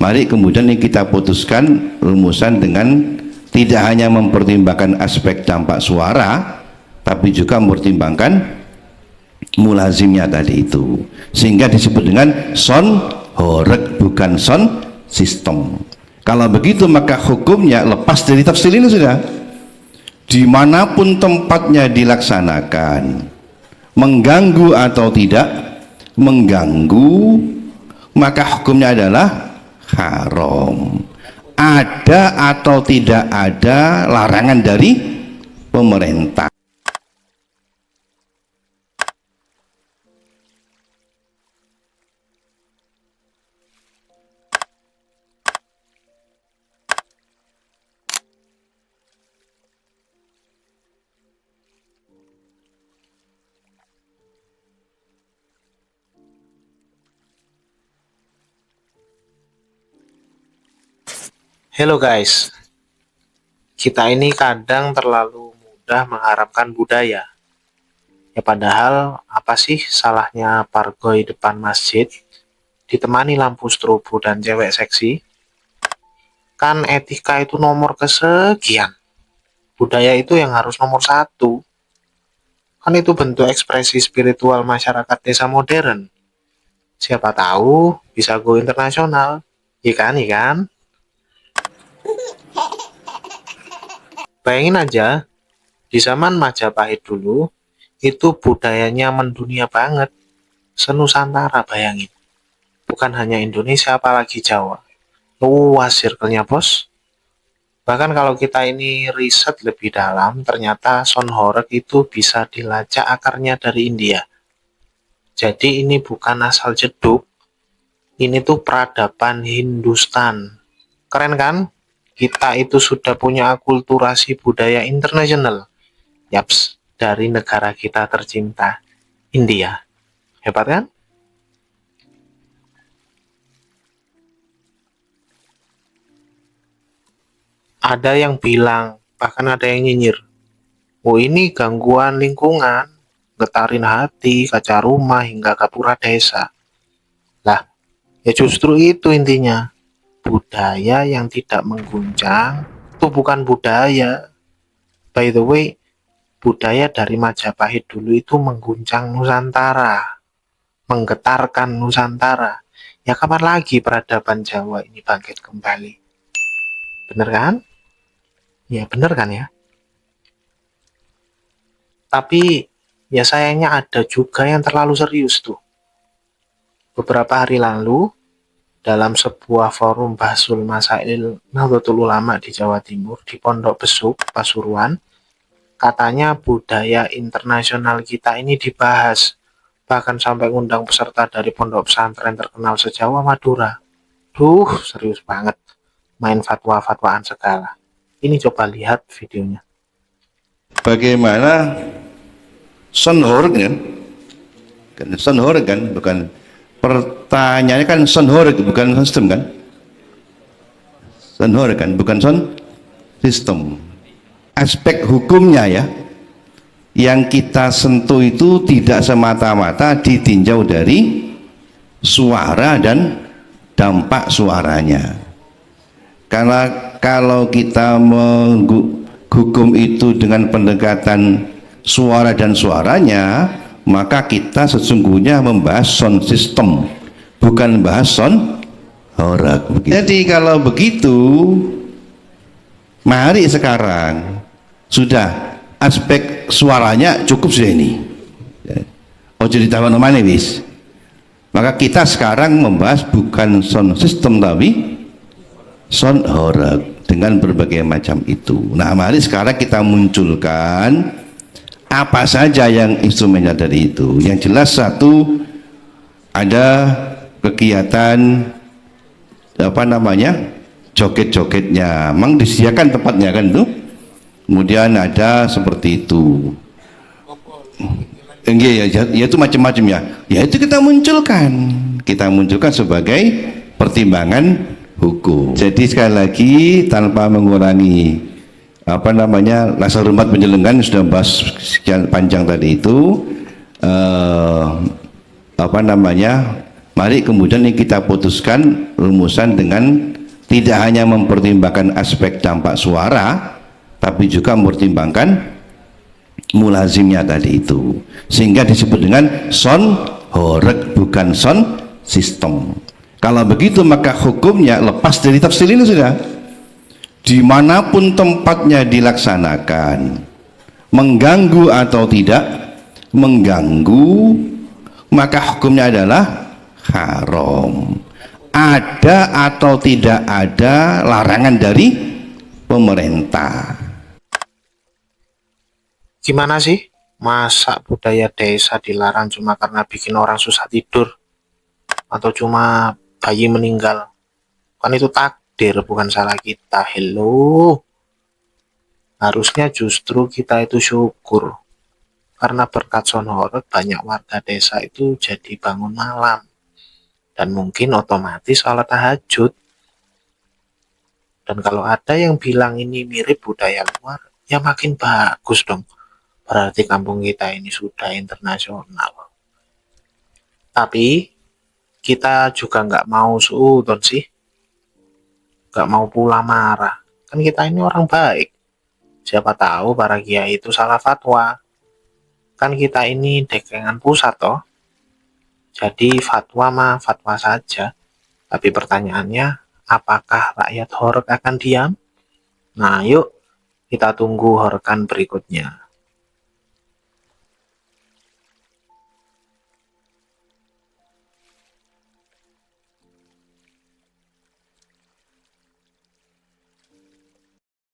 Mari kemudian yang kita putuskan rumusan dengan tidak hanya mempertimbangkan aspek dampak suara, tapi juga mempertimbangkan mulazimnya tadi itu, sehingga disebut dengan sound horeg, bukan sound system. Kalau begitu maka hukumnya lepas dari tafsir ini sudah. Dimanapun tempatnya dilaksanakan, mengganggu atau tidak mengganggu, maka hukumnya adalah haram. Ada atau tidak ada larangan dari pemerintah. Hello guys, kita ini kadang terlalu mudah mengharapkan budaya. Ya padahal apa sih salahnya pargoi depan masjid ditemani lampu strobo dan cewek seksi? Kan etika itu nomor kesekian. Budaya itu yang harus nomor 1. Kan itu bentuk ekspresi spiritual masyarakat desa modern. Siapa tahu bisa go internasional, iya kan? Bayangin aja, di zaman Majapahit dulu, itu budayanya mendunia banget. Senusantara bayangin. Bukan hanya Indonesia, apalagi Jawa. Luas circle-nya, bos. Bahkan kalau kita ini riset lebih dalam, ternyata sound horeg itu bisa dilacak akarnya dari India. Jadi ini bukan asal jeduk, ini tuh peradaban Hindustan. Keren kan? Kita itu sudah punya akulturasi budaya internasional. Yaps, dari negara kita tercinta, India. Hebat kan? Ada yang bilang, bahkan ada yang nyinyir, oh ini gangguan lingkungan, getarin hati, kaca rumah, hingga gapura desa. Lah, ya justru itu intinya. Budaya yang tidak mengguncang itu bukan budaya. By the way, budaya dari Majapahit dulu itu mengguncang Nusantara, menggetarkan Nusantara. Ya kapan lagi peradaban Jawa ini bangkit kembali? Bener kan? Ya bener kan ya? Tapi ya sayangnya ada juga yang terlalu serius tuh. Beberapa hari lalu, dalam sebuah forum Bahsul Masail Nahdlatul Ulama di Jawa Timur, di Pondok Besuk, Pasuruan, katanya budaya internasional kita ini dibahas, bahkan sampai ngundang peserta dari pondok pesantren terkenal se-Jawa Madura. Duh, serius banget, main fatwa-fatwaan segala. Ini coba lihat videonya. Bagaimana sound horeg kan? Sound horeg kan, bukan. Pertanyaannya kan sound horeg, bukan sistem kan? Sound horeg kan, bukan sound system. Aspek hukumnya ya, yang kita sentuh itu tidak semata-mata ditinjau dari suara dan dampak suaranya. Karena kalau kita menghukum itu dengan pendekatan suara dan suaranya, maka kita sesungguhnya membahas sound system, bukan bahas sound horeg. Jadi kalau begitu, mari sekarang sudah aspek suaranya cukup sudah ini. Oh jadi tahun mana wis? Maka kita sekarang membahas bukan sound system tapi sound horeg dengan berbagai macam itu. Nah mari sekarang kita munculkan apa saja yang instrumennya dari itu. Yang jelas satu, ada kegiatan joget-jogetnya, memang disediakan tempatnya kan tuh. Kemudian ada seperti itu. Ya itu macam-macam ya. Ya itu kita munculkan sebagai pertimbangan hukum. Jadi sekali lagi tanpa mengurangi rasa hormat penjelenggan, sudah bahas sekian panjang tadi itu Mari kemudian ini kita putuskan rumusan dengan tidak hanya mempertimbangkan aspek dampak suara, tapi juga mempertimbangkan mulazimnya tadi itu, sehingga disebut dengan sound horeg, bukan sound system. Kalau begitu maka hukumnya lepas dari tafsir ini sudah. Dimanapun tempatnya dilaksanakan, mengganggu atau tidak mengganggu, maka hukumnya adalah haram. Ada atau tidak ada larangan dari pemerintah. Gimana sih? Masa budaya desa dilarang cuma karena bikin orang susah tidur? Atau cuma bayi meninggal? Kan itu takdir, bukan salah kita. Hello. Harusnya justru kita itu syukur. Karena berkat sound horeg banyak warga desa itu jadi bangun malam. Dan mungkin otomatis sholat tahajud. Dan kalau ada yang bilang ini mirip budaya luar, ya makin bagus dong. Berarti kampung kita ini sudah internasional. Tapi kita juga nggak mau suudon sih. Nggak mau pula marah. Kan kita ini orang baik. Siapa tahu para kiai itu salah fatwa. Kan kita ini dekengan pusat toh. Jadi fatwa mah fatwa saja. Tapi pertanyaannya, apakah rakyat horeg akan diam? Nah yuk kita tunggu horegan berikutnya.